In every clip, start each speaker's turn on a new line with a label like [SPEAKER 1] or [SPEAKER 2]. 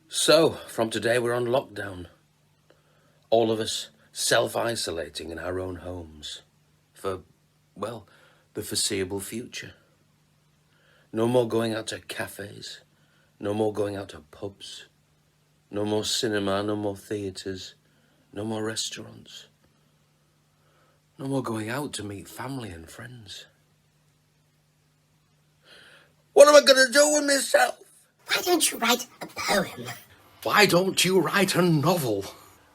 [SPEAKER 1] So, from today we're on lockdown. All of us self-isolating in our own homes. For, well, the foreseeable future. No more going out to cafes. No more going out to pubs. No more cinema, no more theatres. No more restaurants. No more going out to meet family and friends. What am I going to do with myself?
[SPEAKER 2] Why don't you write a poem?
[SPEAKER 1] Why don't you write a novel?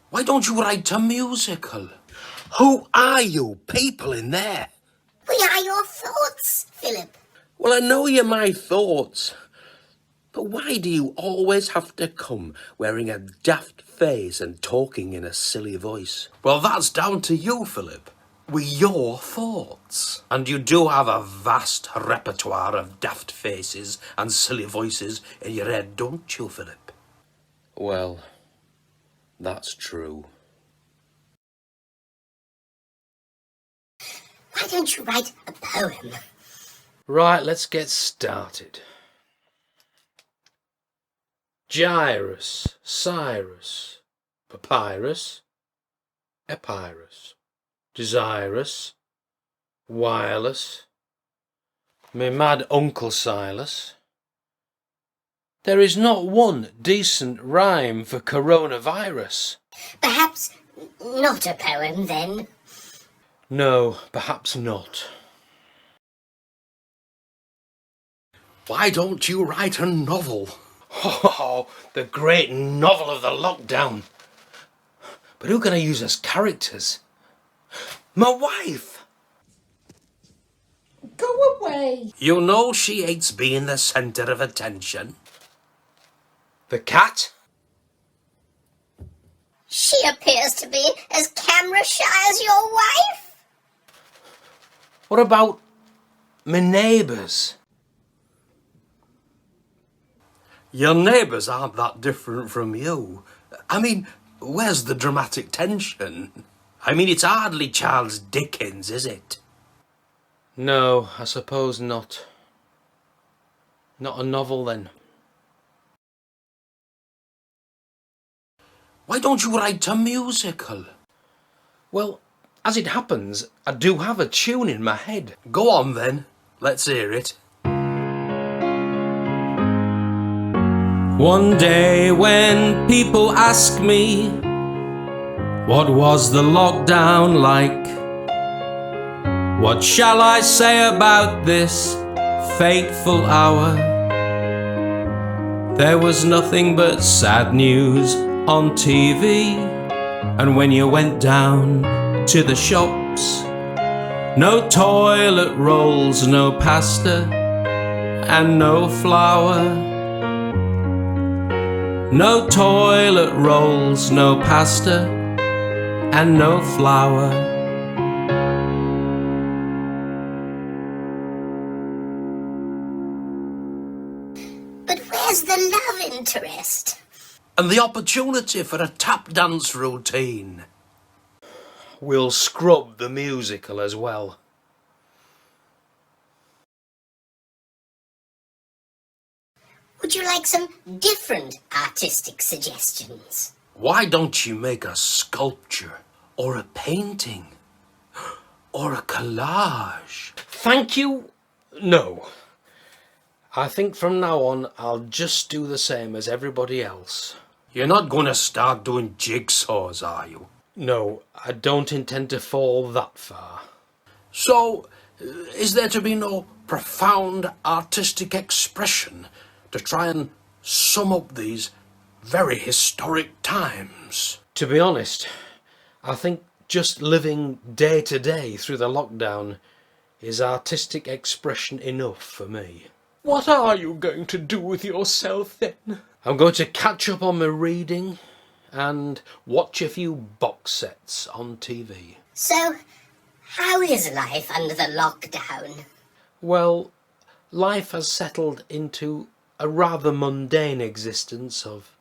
[SPEAKER 1] Why don't you write a musical? Who are you people in there?
[SPEAKER 2] We are your thoughts, Philip.
[SPEAKER 1] Well, I know you're my thoughts. But why do you always have to come wearing a daft face and talking in a silly voice? Well, that's down to you, Philip. We're your thoughts. And you do have a vast repertoire of daft faces and silly voices in your head, don't you, Philip? Well, that's true.
[SPEAKER 2] Why don't you write a poem?
[SPEAKER 1] Right, let's get started. Gyrus, Cyrus, Papyrus, Epirus, Desirous, Wireless, me mad Uncle Silas. There is not one decent rhyme for coronavirus.
[SPEAKER 2] Perhaps not a poem, then.
[SPEAKER 1] No, perhaps not. Why don't you write a novel? Oh, the great novel of the lockdown. But who can I use as characters? My wife!
[SPEAKER 2] Go away.
[SPEAKER 1] You know she hates being the centre of attention. The cat?
[SPEAKER 2] She appears to be as camera shy as your wife.
[SPEAKER 1] What about my neighbours? Your neighbours aren't that different from you. I mean, where's the dramatic tension? I mean, it's hardly Charles Dickens, is it? No, I suppose not. Not a novel, then. Why don't you write a musical? Well, as it happens, I do have a tune in my head. Go on, then. Let's hear it. One day when people ask me, what was the lockdown like? What shall I say about this fateful hour? There was nothing but sad news on TV, and when you went down to the shops, no toilet rolls, no pasta, and no flour. No toilet rolls, no pasta, and no flour.
[SPEAKER 2] But where's the love interest?
[SPEAKER 1] And the opportunity for a tap dance routine. We'll scrub the musical as well.
[SPEAKER 2] Would you like some different artistic suggestions?
[SPEAKER 1] Why don't you make a sculpture, or a painting, or a collage? Thank you, no. I think from now on I'll just do the same as everybody else. You're not going to start doing jigsaws, are you? No, I don't intend to fall that far. So, is there to be no profound artistic expression to try and sum up these very historic times? To be honest, I think just living day to day through the lockdown is artistic expression enough for me. What are you going to do with yourself then? I'm going to catch up on my reading and watch a few box sets on TV.
[SPEAKER 2] So, how is life under the lockdown?
[SPEAKER 1] Well, life has settled into a rather mundane existence of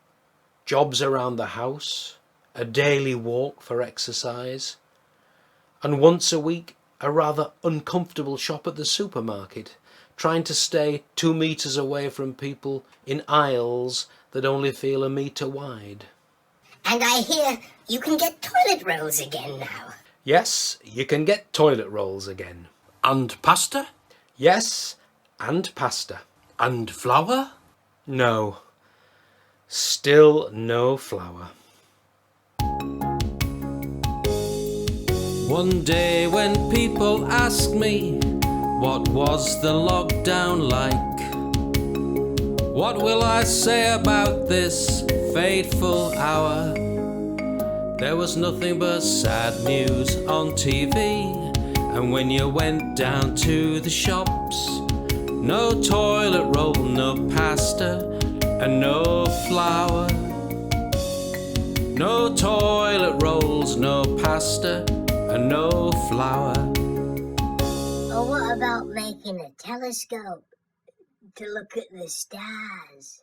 [SPEAKER 1] jobs around the house, a daily walk for exercise, and once a week a rather uncomfortable shop at the supermarket, trying to stay 2 meters away from people in aisles that only feel a metre wide.
[SPEAKER 2] And I hear you can get toilet rolls again now.
[SPEAKER 1] Yes, you can get toilet rolls again.
[SPEAKER 3] And pasta?
[SPEAKER 1] Yes, and pasta.
[SPEAKER 3] And flour?
[SPEAKER 1] No. Still no flour.
[SPEAKER 4] One day when people ask me, what was the lockdown like? What will I say about this fateful hour? There was nothing but sad news on TV, and when you went down to the shops, no toilet roll, no pasta, and no flour. No toilet rolls, no pasta, and no flour.
[SPEAKER 2] Or what about making a telescope to look at the stars?